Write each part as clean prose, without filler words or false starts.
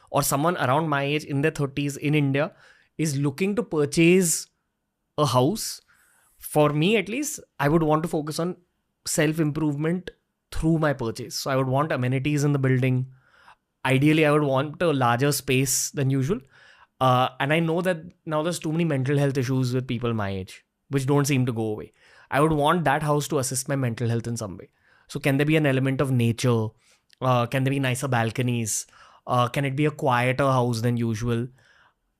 or someone around my age in their 30s in India is looking to purchase a house, for me at least, I would want to focus on self improvement through my purchase. So I would want amenities in the building. Ideally, I would want a larger space than usual. And I know that now there's too many mental health issues with people my age, which don't seem to go away. I would want that house to assist my mental health in some way. So, can there be an element of nature? Can there be nicer balconies? Can it be a quieter house than usual?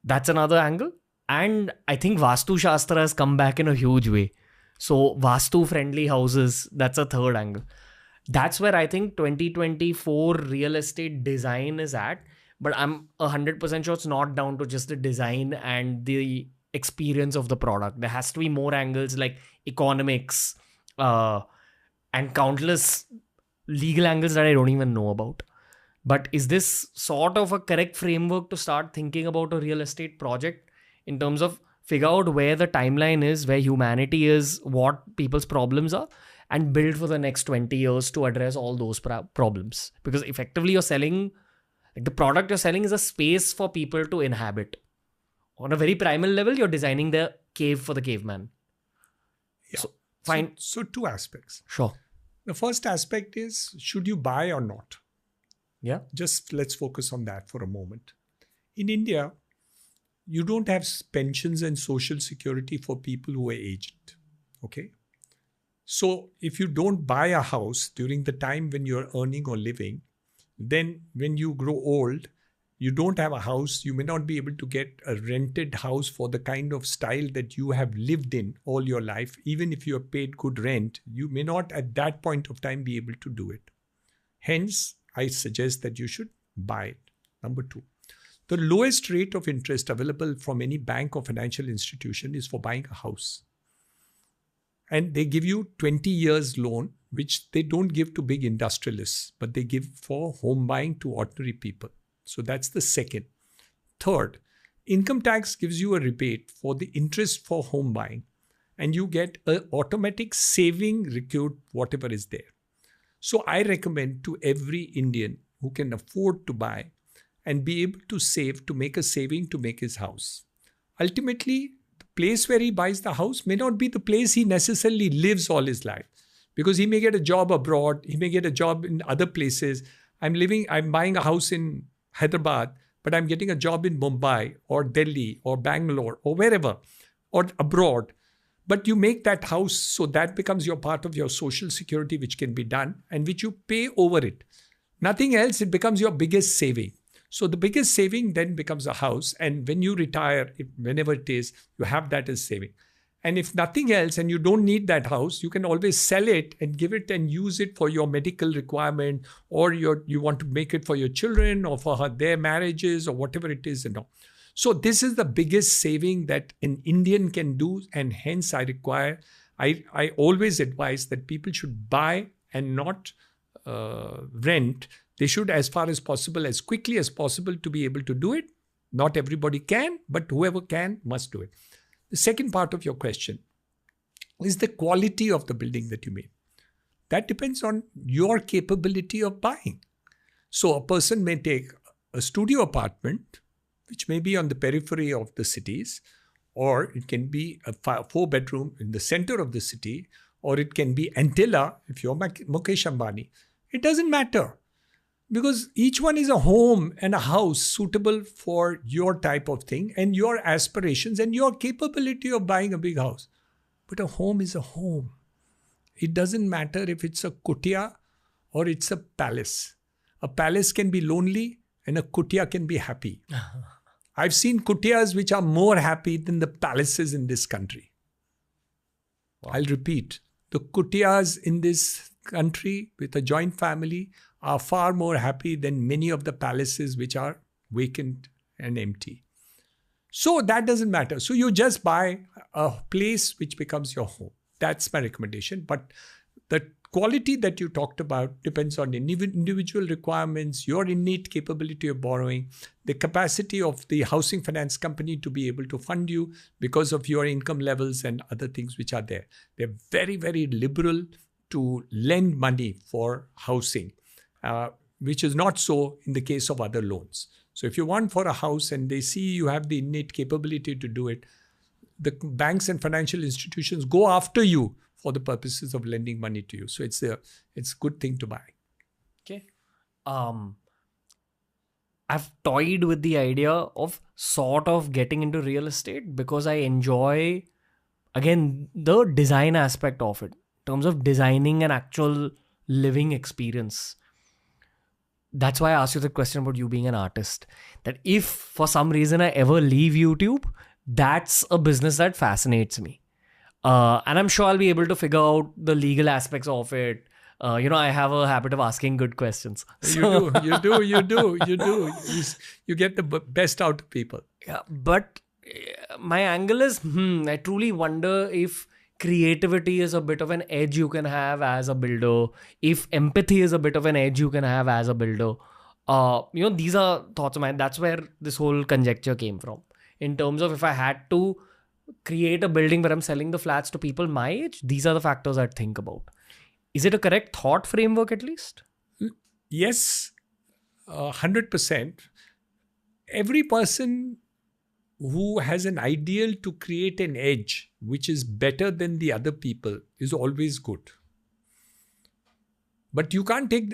That's another angle. And I think Vastu Shastra has come back in a huge way. So, Vastu friendly houses, that's a third angle. That's where I think 2024 real estate design is at. But I'm 100% sure it's not down to just the design and the experience of the product. There has to be more angles like economics and countless legal angles that I don't even know about. But is this sort of a correct framework to start thinking about a real estate project in terms of figure out where the timeline is, where humanity is, what people's problems are, and build for the next 20 years to address all those problems? Because effectively you're selling, like the product you're selling is a space for people to inhabit. On a very primal level, you're designing the cave for the caveman. Yeah. So, fine. So two aspects. Sure. The first aspect is, should you buy or not? Yeah. Just let's focus on that for a moment. In India, you don't have pensions and social security for people who are aged. Okay. So if you don't buy a house during the time when you're earning or living, then when you grow old, you don't have a house, you may not be able to get a rented house for the kind of style that you have lived in all your life. Even if you have paid good rent, you may not at that point of time be able to do it. Hence, I suggest that you should buy it. Number two, the lowest rate of interest available from any bank or financial institution is for buying a house. And they give you 20 years loan, which they don't give to big industrialists, but they give for home buying to ordinary people. So that's the second. Third, income tax gives you a rebate for the interest for home buying, and you get an automatic saving recruit whatever is there. So I recommend to every Indian who can afford to buy and be able to save, to make a saving to make his house. Ultimately, the place where he buys the house may not be the place he necessarily lives all his life, because he may get a job abroad, he may get a job in other places. I'm buying a house in Hyderabad, but I'm getting a job in Mumbai or Delhi or Bangalore or wherever or abroad. But you make that house, so that becomes your part of your social security, which can be done and which you pay over it. Nothing else, it becomes your biggest saving. So the biggest saving then becomes a house. And when you retire, whenever it is, you have that as saving. And if nothing else, and you don't need that house, you can always sell it and give it and use it for your medical requirement, or you want to make it for your children or for their marriages or whatever it is. So this is the biggest saving that an Indian can do. And hence I always advise that people should buy and not rent. They should, as far as possible, as quickly as possible, to be able to do it. Not everybody can, but whoever can must do it. The second part of your question is the quality of the building that you made. That depends on your capability of buying. So a person may take a studio apartment, which may be on the periphery of the cities, or it can be a 4-bedroom in the center of the city, or it can be Antilla if you're Mukesh Ambani. It doesn't matter, because each one is a home and a house suitable for your type of thing and your aspirations and your capability of buying a big house. But a home is a home. It doesn't matter if it's a kutia or it's a palace. A palace can be lonely and a kutia can be happy. I've seen kutias which are more happy than the palaces in this country. Wow. I'll repeat. The kutias in this country with a joint family are far more happy than many of the palaces which are vacant and empty. So that doesn't matter. So you just buy a place which becomes your home. That's my recommendation. But the quality that you talked about depends on individual requirements, your innate capability of borrowing, the capacity of the housing finance company to be able to fund you because of your income levels and other things which are there. They're very, very liberal to lend money for housing. which is not so in the case of other loans. So if you want for a house and they see you have the innate capability to do it, the banks and financial institutions go after you for the purposes of lending money to you. So it's a good thing to buy. Okay. I've toyed with the idea of sort of getting into real estate because I enjoy, again, the design aspect of it in terms of designing an actual living experience. That's why I asked you the question about you being an artist. That if for some reason I ever leave YouTube, that's a business that fascinates me. And I'm sure I'll be able to figure out the legal aspects of it. I have a habit of asking good questions. You do. You get the best out of people. Yeah, but my angle is, I truly wonder if creativity is a bit of an edge you can have as a builder, if empathy is a bit of an edge you can have as a builder. These are thoughts of mine. That's where this whole conjecture came from. In terms of if I had to create a building where I'm selling the flats to people my age, these are the factors I'd think about. Is it a correct thought framework at least? Yes, 100%. Every person who has an ideal to create an edge which is better than the other people is always good. But you can't take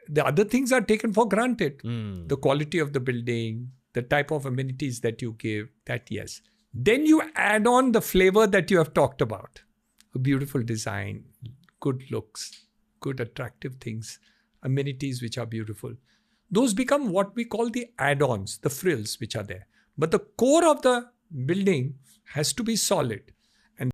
the other things are taken for granted. The quality of the building, the type of amenities that you give, that yes. Then you add on the flavor that you have talked about. A beautiful design, good looks, good attractive things, amenities which are beautiful. Those become what we call the add-ons, the frills which are there. But the core of the building has to be solid.